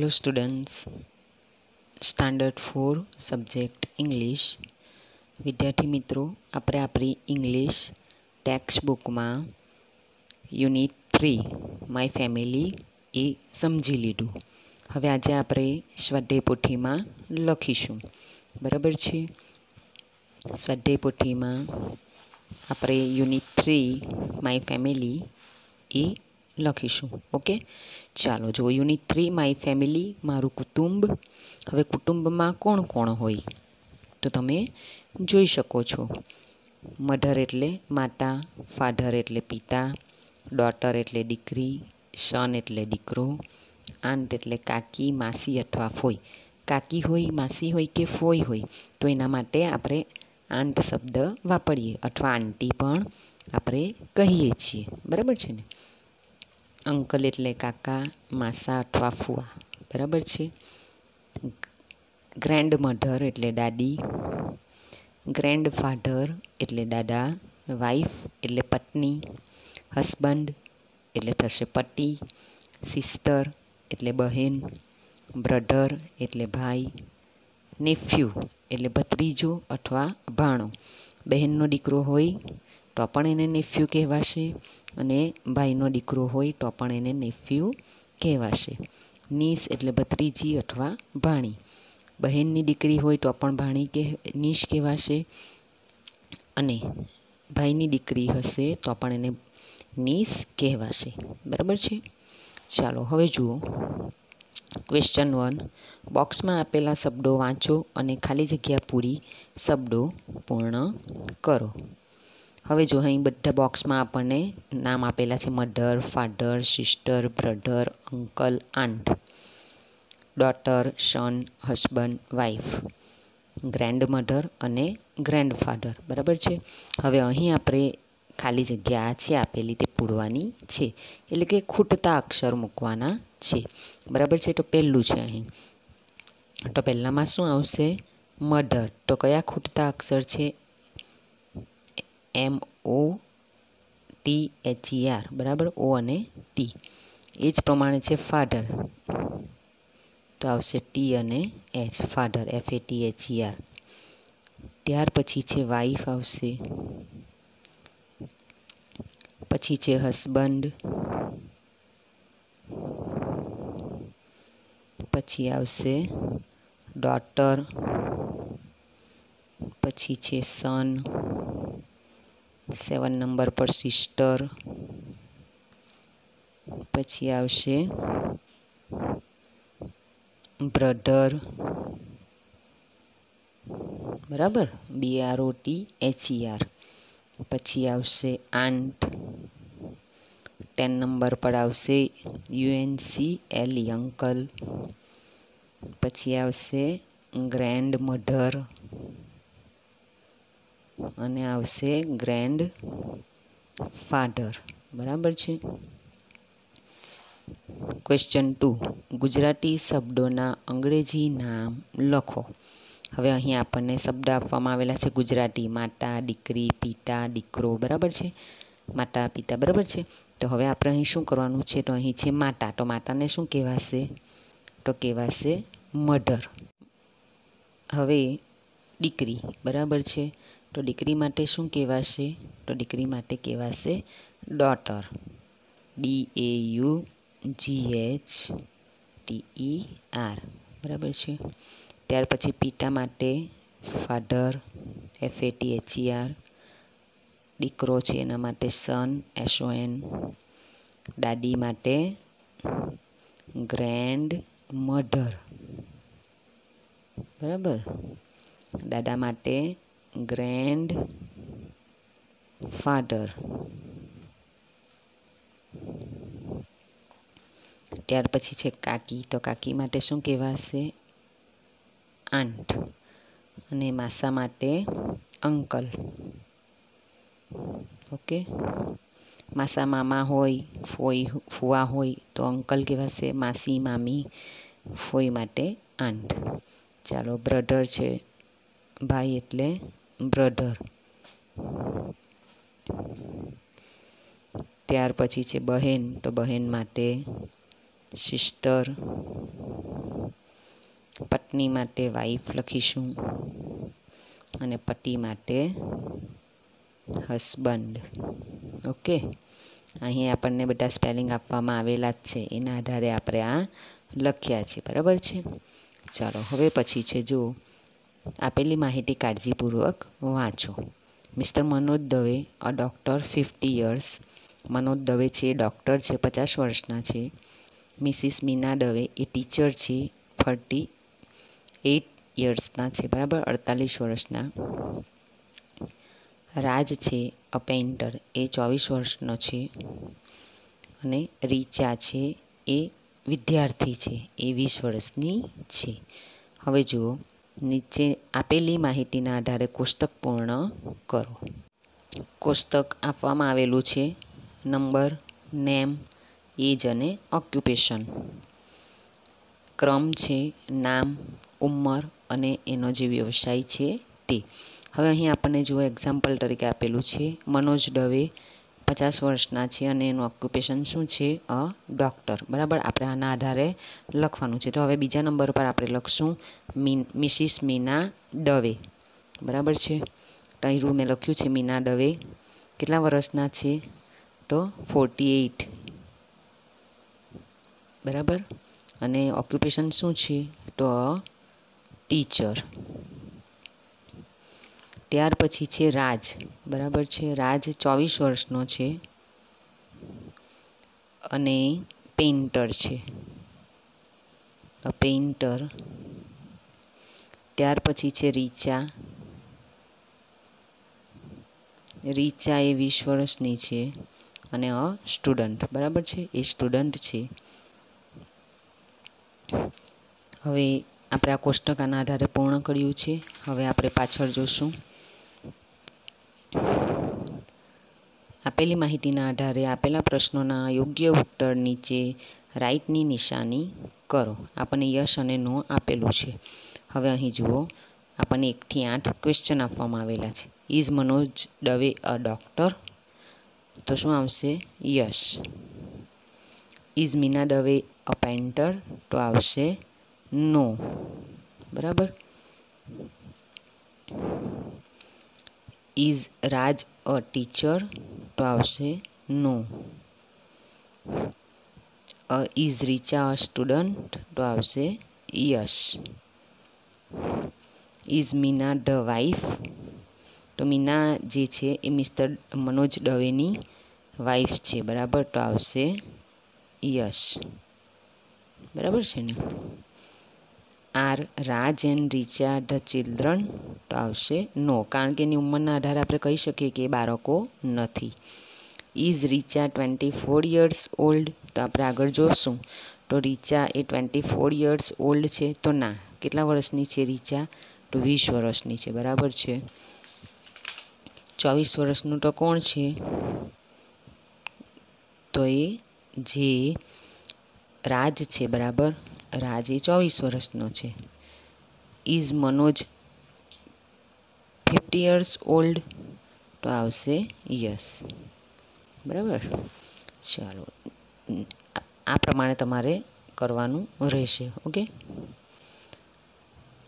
Hello students, standard 4 subject English વિદ્યાર્થી મિત્રો, આપણે આપણી ઇંગ્લિશ ટેક્સ્ટ બુકમાં યુનિટ 3 માય ફેમિલી એ સમજી લીધું. હવે આજે આપણે સ્વાધ્યાય પોથીમાં લખીશું. બરાબર છે. સ્વાધ્યાય પોથીમાં આપણે યુનિટ 3 માય ફેમિલી એ લખીશું. ઓકે, ચાલો જો યુનિટ 3 માય ફેમિલી, મારું કુટુંબ. હવે કુટુંબમાં કોણ કોણ હોય તો તમે જોઈ શકો છો. મધર એટલે માતા, ફાધર એટલે પિતા, ડોટર એટલે દીકરી, સન એટલે દીકરો, આંટ એટલે કાકી, માસી અથવા ફોઈ. કાકી હોય, માસી હોય કે ફોઈ હોય તો એના માટે આપણે આંટ શબ્દ વાપરીએ અથવા આંટી પણ આપણે કહીએ છીએ. બરાબર છે ને. અંકલ એટલે કાકા, માસા અથવા ફુવા. બરાબર છે. ગ્રેન્ડ મધર એટલે દાદી, ગ્રેન્ડ ફાધર એટલે દાદા, વાઈફ એટલે પત્ની, હસબન્ડ એટલે થશે પતિ, સિસ્ટર એટલે બહેન, બ્રધર એટલે ભાઈ, નેફ્યુ એટલે ભત્રીજો અથવા ભાણો. બહેનનો દીકરો હોય તો પણ એને નેફ્યુ કહેવાશે અને ભાઈનો દીકરો હોય તો પણ એને નેફ્યુ કહેવાશે. નીસ એટલે ભત્રીજી અથવા ભાણી. બહેનની દીકરી હોય તો પણ નીશ કહેવાશે અને ભાઈની દીકરી હશે તો પણ એને નીસ કહેવાશે. બરાબર છે. ચાલો હવે જુઓ. ક્વેશ્ચન 1, બોક્સમાં આપેલા શબ્દો વાંચો અને ખાલી જગ્યા પૂરી શબ્દો પૂર્ણ કરો. હવે જો અહીં બધા બોક્સમાં આપણને નામ આપેલા છે: mother, father, sister, brother, uncle, aunt, daughter, son, husband, wife, grandmother અને ગ્રેન્ડ ફાધર. બરાબર છે. હવે અહીં આપણે ખાલી જગ્યા છે આપેલી તે પૂરવાની છે, એટલે કે ખૂટતા અક્ષર મૂકવાના છે. બરાબર છે. તો પહેલું છે અહીં. તો પહેલામાં શું આવશે? મધર. તો કયા ખૂટતા અક્ષર છે? MOTHER. બરાબર, ઓ અને ટી. એ જ પ્રમાણે છે ફાધર, તો આવશે ટી અને એચ, ફાધર, FATHER. ત્યાર પછી છે વાઈફ આવશે, પછી છે હસબન્ડ, પછી આવશે ડોટર, પછી છે સન, 7 નંબર પર સિસ્ટર, પછી આવશે બ્રધર. બરાબર, BROTHER. પછી આવશે આંટ. 10 નંબર પર આવશે UNCLE, અંકલ. પછી આવશે ગ્રેન્ડ મધર અને આવશે ગ્રેન્ડ ફાધર. બરાબર છે. ક્વેશ્ચન 2, ગુજરાતી શબ્દોના અંગ્રેજી નામ લખો. હવે અહીં આપણને શબ્દ આપવામાં આવેલા છે ગુજરાતી: માતા, દીકરી, પિતા, દીકરો. બરાબર છે. માતા, પિતા. બરાબર છે. તો હવે આપણે અહીં શું કરવાનું છે? તો અહીં છે માતા. તો માતાને શું કહેવાશે? તો કહેવાશે મધર. હવે દીકરી. બરાબર છે. તો દીકરી માટે શું કહેવાશે? તો દીકરી માટે કહેવાશે ડોટર, DAUGHTER. બરાબર છે. ત્યાર પછી પિતા માટે ફાધર, FATHER. દીકરો છે એના માટે સન, SON. દાદી માટે ગ્રેન્ડ મધર. બરાબર. દાદા માટે ગ્રેન્ડ ફાધર. ત્યાર પછી છે કાકી. તો કાકી માટે શું કહેવાશે? આંટ. અને માસા માટે અંકલ. ઓકે. માસા મામા હોય, ફુવા હોય તો અંકલ કહેવાશે. માસી, મામી, ફોઈ માટે આંટ. ચાલો, બ્રધર છે, ભાઈ એટલે બ્રધર. ત્યાર પછી છે બહેન. તો બહેન માટે સિસ્ટર. પત્ની માટે વાઈફ લખીશું અને પતિ માટે હસબન્ડ. ઓકે, અહીં આપણને બધા સ્પેલિંગ આપવામાં આવેલા જ છે, એના આધારે આપણે આ લખ્યા છે. બરાબર છે. ચાલો હવે પછી છે, જો આપેલી માહિતી કાળજીપૂર્વક વાંચો. Mister Manoj Dave a doctor 50 years. Manoj Dave છે ડૉક્ટર છે, 50 વર્ષના છે. મિસિસ મીના દવે એ ટીચર છે, 38 યર્સના છે. બરાબર, 48 વર્ષના. રાજ છે અ પેઇન્ટર, એ 24 વર્ષનો છે. અને રીચા છે એ વિદ્યાર્થી છે, એ 20 વર્ષની છે. હવે જુઓ, નીચે આપેલી માહિતીના આધારે કોષ્ટક પૂર્ણ કરો. કોષ્ટક આપવામાં આવેલું છે નંબર, નેમ, એજ અને ઓક્યુપેશન. ક્રમ છે નામ, ઉંમર અને એનો જે વ્યવસાય છે તે. હવે અહીં આપણને જુઓ એક્ઝામ્પલ તરીકે આપેલું છે મનોજ દવે 50 વર્ષના છે અને એનું ઓક્યુપેશન શું છે? A doctor. બરાબર, આપણે આના આધારે લખવાનું છે. તો હવે બીજા નંબર પર આપણે લખશું મિસિસ મીના દવે. બરાબર છે. તો અહીં મેં લખ્યું છે મીના દવે કેટલા વર્ષના છે? તો 48. બરાબર, અને ઓક્યુપેશન શું છે? તો ટીચર. ત્યાર પછી છે રાજ. બરાબર છે, રાજ 24 વર્ષનો છે અને પેઇન્ટર છે, પેઇન્ટર. ત્યાર પછી છે રીચા. રીચા એ 20 વર્ષની છે અને અ સ્ટુડન્ટ. બરાબર છે, એ સ્ટુડન્ટ છે. હવે આપણે આ કોષ્ટક આના આધારે પૂર્ણ કર્યું છે. હવે આપણે પાછળ જોશું. આપેલી માહિતીના આધારે આપેલા પ્રશ્નોના યોગ્ય ઉત્તર નીચે રાઈટની નિશાની કરો. આપણને યસ અને નો આપેલું છે. હવે અહીં જુઓ, આપણને 1 થી 8 ક્વેશ્ચન આપવામાં આવેલા છે. Is Manoj Dave a doctor? તો શું આવશે? Yes. Is Meena Dave a painter? તો આવશે નો. બરાબર. Is Raj a teacher? તો આવશે no. Is Richa a student? તો આવશે yes. Is Meena the wife? તો મીના જે છે એ મિસ્ટર મનોજ દવેની વાઇફ છે. બરાબર, તો આવશે યસ. બરાબર છે ને. Are Raj and Richa the children? તો આવશે નો, કારણ કે એની ઉંમરના આધારે આપણે કહી શકીએ કે એ બાળકો નથી. Is Richa 24 years old? તો આપણે આગળ જોશું. તો રીચા એ 24 યર્સ ઓલ્ડ છે? તો ના. કેટલા વર્ષની છે રીચા? તો 20 વર્ષની છે. બરાબર છે. 24 વર્ષનું તો કોણ છે? તો એ જે રાજ છે. બરાબર, રાજ એ 24 વર્ષનો છે. Is Manoj 50 years old? તો આવશે યસ. બરાબર. ચાલો, આ પ્રમાણે તમારે કરવાનું રહેશે. ઓકે.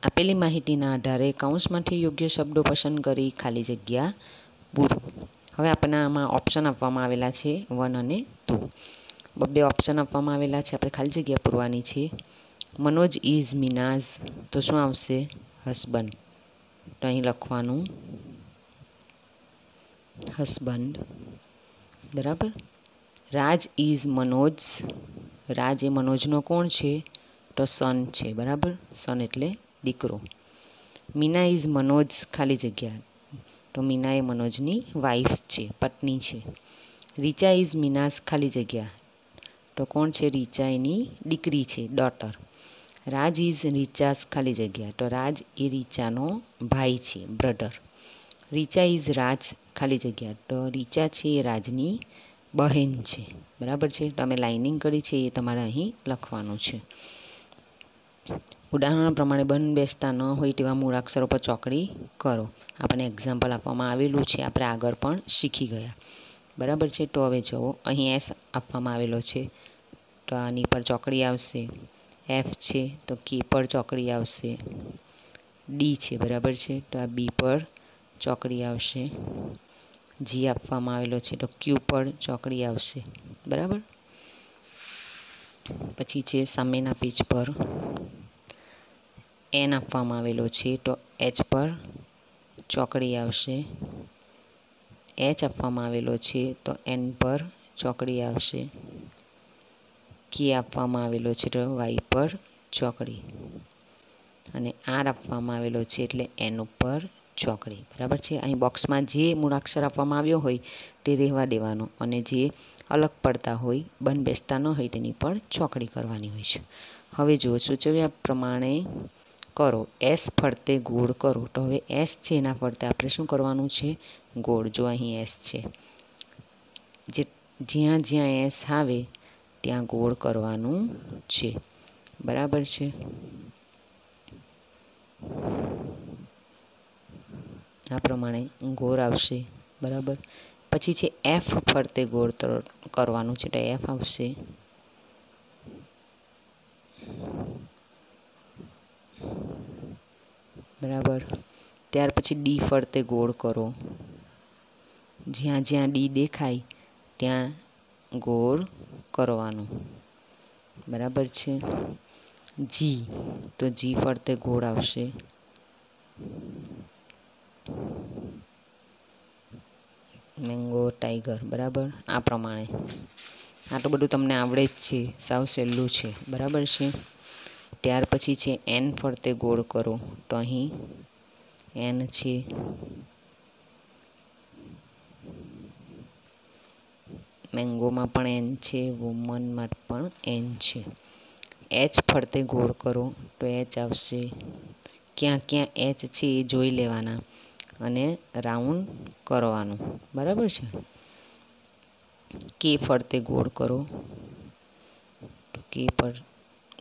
આપેલી માહિતીના આધારે કૌંસમાંથી યોગ્ય શબ્દો પસંદ કરી ખાલી જગ્યા પૂરો. હવે આપણને આમાં ઓપ્શન આપવામાં આવેલા છે 1 અને 2. બે ઓપ્શન આપવામાં આવેલા છે, આપણે ખાલી જગ્યા પૂરવાની છે. મનોજ ઇઝ મીનાઝ? તો શું આવશે? હસબન્ડ. તો અહીં લખવાનું હસબન્ડ. બરાબર. રાજ ઇઝ મનોજ? રાજ એ મનોજનો કોણ છે? તો સન છે. બરાબર, સન એટલે દીકરો. મીના ઇઝ મનોજ ખાલી જગ્યા? તો મીના એ મનોજની વાઈફ છે, પત્ની છે. રીચા ઇઝ મીનાઝ ખાલી જગ્યા? તો કોણ છે? રીચા એની દીકરી છે, ડોટર. રાજ ઇઝ રીચાઝ ખાલી જગ્યા? તો રાજ એ રીચાનો ભાઈ છે, બ્રધર. રીચા ઇઝ રાજ ખાલી જગ્યા? તો રીચા છે એ રાજની બહેન છે. બરાબર છે. તમે લાઇનિંગ કરી છે એ તમારે અહીં લખવાનું છે. ઉદાહરણ પ્રમાણે બંધ બેસતા ન હોય તેવા મૂળાક્ષરો પર ચોકડી કરો. આપણને એક્ઝામ્પલ આપવામાં આવેલું છે, આપણે આગળ પણ શીખી ગયા. બરાબર છે. તો હવે જુઓ, અહીં એસ આપવામાં આવેલો છે, તો આની પર ચોકડી આવશે. એફ છે તો કે પર ચોકડી આવશે. ડી છે, બરાબર છે, તો આ બી પર ચોકડી આવશે. જી આપવામાં આવેલો છે તો ક્યુ પર ચોકડી આવશે, બરાબર. પછી છે સામેના પેજ પર એન આપવામાં આવેલો છે તો એચ પર ચોકડી આવશે. એચ આપવામાં આવેલો છે તો એન પર ચોકડી આવશે. કે આપવામાં આવેલો છે તો વાય પર ચોકડી, અને આર આપવામાં આવેલો છે એટલે એન ઉપર ચોકડી, બરાબર છે. અહીં બોક્સમાં જે મૂળાક્ષર આપવામાં આવ્યો હોય તે રહેવા દેવાનો, અને જે અલગ પડતા હોય, બંધ બેસતા ન હોય તેની પર ચોકડી કરવાની હોય છે. હવે જુઓ, સૂચવ્યા પ્રમાણે કરો. એસ ફરતે ગોળ કરો. તો હવે એસ છે એના ફરતે આપણે શું કરવાનું છે? ગોળ. જો અહીં એસ છે, જ્યાં જ્યાં એસ આવે ત્યાં ગોળ કરવાનું છે, બરાબર છે. આ પ્રમાણે ગોળ આવશે, બરાબર. પછી છે એફ ફરતે ગોળ કરવાનું છે તો એફ આવશે. બરાબર. ત્યાર પછી ડી ફરતે ગોળ કરો. જ્યાં જ્યાં ડી દેખાય ત્યાં ગોળ કરવાનું, બરાબર છે. જી, તો જી ફરતે ગોળ આવશે. મેંગો, ટાઈગર, બરાબર. આ પ્રમાણે આટલું બધું તમને આવડે જ છે, સાવ સહેલું છે, બરાબર છે. ત્યાર પછી છે એન ફરતે ગોળ કરો. તો અહીં એન છે, મેંગોમાં પણ એન છે, વુમનમાં પણ એન છે. એચ ફરતે ગોળ કરો તો એચ આવશે. ક્યાં ક્યાં એચ છે એ જોઈ લેવાના અને રાઉન્ડ કરવાનું, બરાબર છે. કે ફરતે ગોળ કરો તો કે પર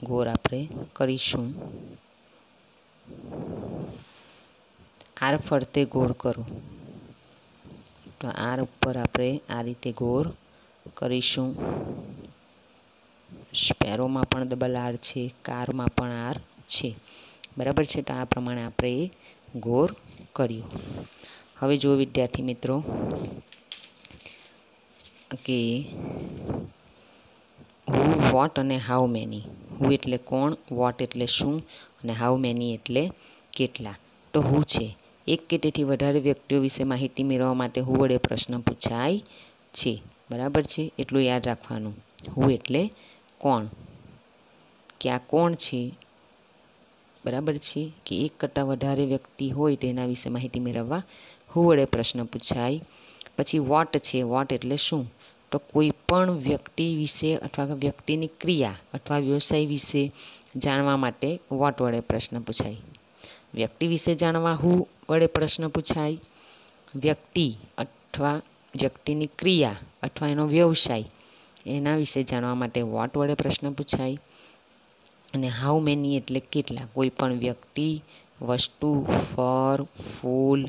ગોળ આપણે કરીશું. આર ફરતે ગોળ કરો તો આર ઉપર આપણે આ રીતે ગોળ કરીશું. સ્પેરોમાં પણ ડબલ આર છે, કારમાં પણ આર છે, બરાબર છે. તો આ પ્રમાણે આપણે એ ગોળ કર્યું. હવે જુઓ વિદ્યાર્થી મિત્રો કે હુ, વોટ અને હાઉ મેની. હુ એટલે કોણ, વોટ એટલે શું, અને હાઉ મેની એટલે કેટલા. તો હુ છે, એક કે તેથી વધારે વ્યક્તિઓ વિશે માહિતી મેળવવા માટે હુ વડે પ્રશ્ન પૂછાય છે, બરાબર છે. એટલું યાદ રાખવાનું. હુ એટલે કોણ, કે આ કોણ છે, બરાબર છે. કે એક કરતાં વધારે વ્યક્તિ હોય તેના વિશે માહિતી મેળવવા હુ વડે પ્રશ્ન પૂછાય. પછી વોટ છે, વોટ એટલે શું, તો કોઈ પણ વ્યક્તિ વિશે અથવા વ્યક્તિની ક્રિયા અથવા વ્યવસાય વિશે જાણવા માટે વોટ વડે પ્રશ્ન પૂછાય. વ્યક્તિ વિશે જાણવા હુ વડે પ્રશ્ન પૂછાય. વ્યક્તિ અથવા વ્યક્તિની ક્રિયા અથવા એનો વ્યવસાય એના વિશે જાણવા માટે વોટ વડે પ્રશ્ન પૂછાય. અને હાઉ મેની એટલે કેટલા. કોઈ પણ વ્યક્તિ, વસ્તુ, ફળ, ફૂલ,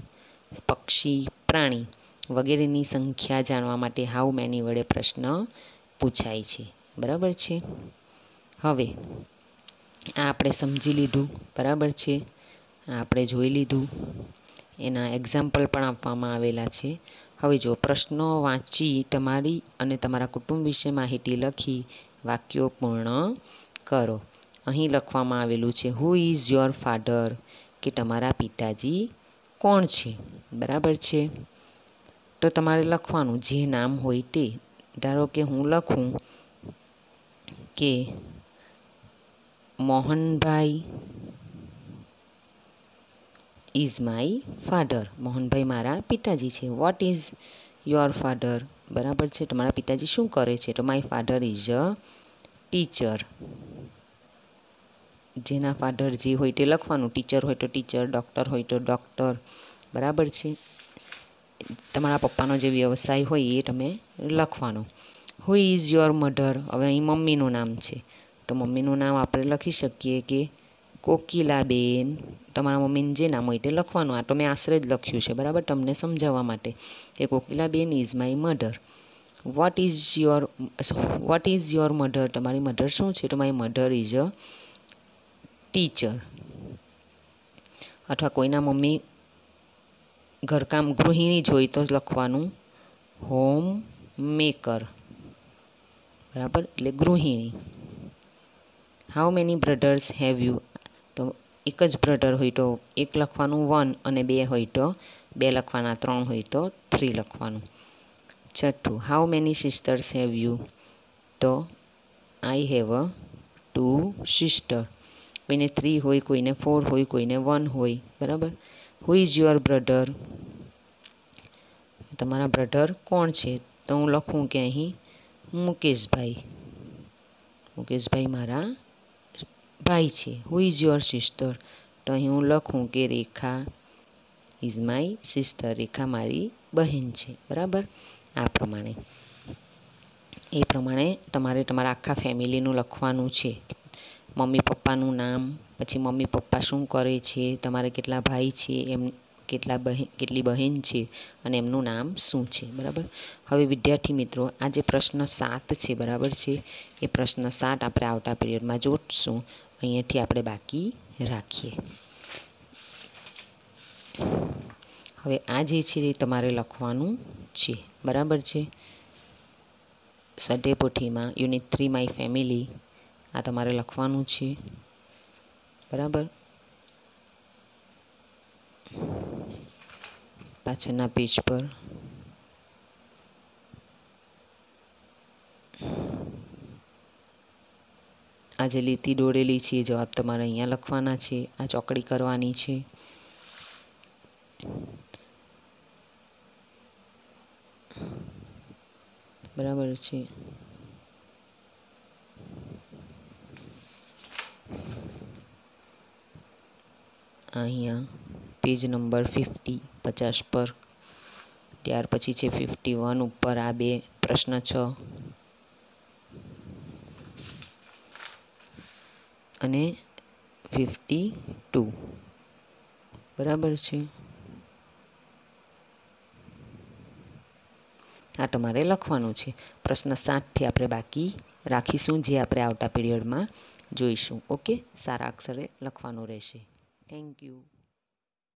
પક્ષી, પ્રાણી વગેરેની સંખ્યા જાણવા માટે હાઉ મેની વડે પ્રશ્ન પૂછાય છે, બરાબર છે. હવે આ આપણે સમજી લીધું, બરાબર છે. આ આપણે જોઈ લીધું, એના એક્ઝામ્પલ પણ આપવામાં આવેલા છે. હવે જો પ્રશ્નો વાંચી તમારી અને તમારા કુટુંબ વિશે માહિતી લખી વાક્યો પૂર્ણ કરો. અહીં લખવામાં આવેલું છે હુ ઇઝ યોર ફાધર, કે તમારા પિતાજી કોણ છે, બરાબર છે. તો તમારે લખવાનું જે નામ હોય તે. ધારો કે હું લખું કે Mohanbhai is my father. Mohanbhai મારા પિતાજી છે. વોટ ઇઝ યોર ફાધર, બરાબર છે. તમારા પિતાજી શું કરે છે, તો my father is a teacher. જેના ફાધર જે હોય તે લખવાનું. ટીચર હોય તો ટીચર, ડૉક્ટર હોય તો ડૉક્ટર, બરાબર છે. તમારા પપ્પાનો જે વ્યવસાય હોય એ તમે લખવાનો. Who is your mother. હવે અહીં મમ્મીનું નામ છે તો મમ્મીનું નામ આપણે લખી શકીએ કે કોકિલાબેન. તમારા મમ્મીનું જે નામ હોય તે લખવાનું. આ તો મેં આશરે જ લખ્યું છે, બરાબર, તમને સમજાવવા માટે કે Kokilaben is my mother. What is your mother. તમારી મધર શું છે, તો my mother is a teacher. અથવા કોઈના મમ્મી ઘરકામ ગૃહિણી જ હોય તો લખવાનું હોમ મેકર, બરાબર, એટલે ગૃહિણી. How many brothers have you, તો એક જ બ્રધર હોય તો એક લખવાનું 1, અને 2 હોય તો 2 લખવાના, 3 હોય તો 3 લખવાનું. છઠ્ઠું, how many sisters have you, તો આઈ હેવ 2 સિસ્ટર. કોઈને 3 હોય, કોઈને 4 હોય, કોઈને 1 હોય, બરાબર. હુ ઇઝ યોર બ્રધર, તમારા બ્રધર કોણ છે, તો હું લખું કે અહીં મુકેશભાઈ. મુકેશભાઈ મારા ભાઈ છે. હુ ઇઝ યોર સિસ્ટર, તો અહીં હું લખું કે રેખા ઇઝ માય સિસ્ટર, રેખા મારી બહેન છે, બરાબર. આ પ્રમાણે એ પ્રમાણે તમારે તમારા આખા ફેમિલીનું લખવાનું છે. મમ્મી પપ્પાનું નામ, પછી મમ્મી પપ્પા શું કરે છે, તમારે કેટલા ભાઈ છે, એમ કેટલી બહેન છે, અને એમનું નામ શું છે, બરાબર. હવે વિદ્યાર્થી મિત્રો, આ જે પ્રશ્ન 7 છે, બરાબર છે, એ પ્રશ્ન 7 આપણે આવતા પીરિયડમાં જોઈશું. અહીંયાથી આપણે બાકી રાખીએ. હવે આ જે છે એ તમારે લખવાનું છે, બરાબર છે. સ્વાધ્યાય પોથીમાં યુનિટ 3 માય ફેમિલી, આ તમારે લખવાનું છે, બરાબર. પાછળના પેજ પર આ જે લીટી દોરેલી છે, જવાબ તમારે અહીંયા લખવાના છે. આ ચોકડી કરવાની છે. બરાબર છે. અહીંયા પેજ નંબર 50 પર, ત્યાર પછી છે 51 ઉપર આ 2 પ્રશ્ન 6 અને 52, બરાબર છે. આ તમારે લખવાનું છે. પ્રશ્ન 7થી આપણે બાકી રાખીશું, જે આપણે આવતા પીરિયડમાં જોઈશું. ઓકે, સારા અક્ષરે લખવાનું રહેશે. Thank you.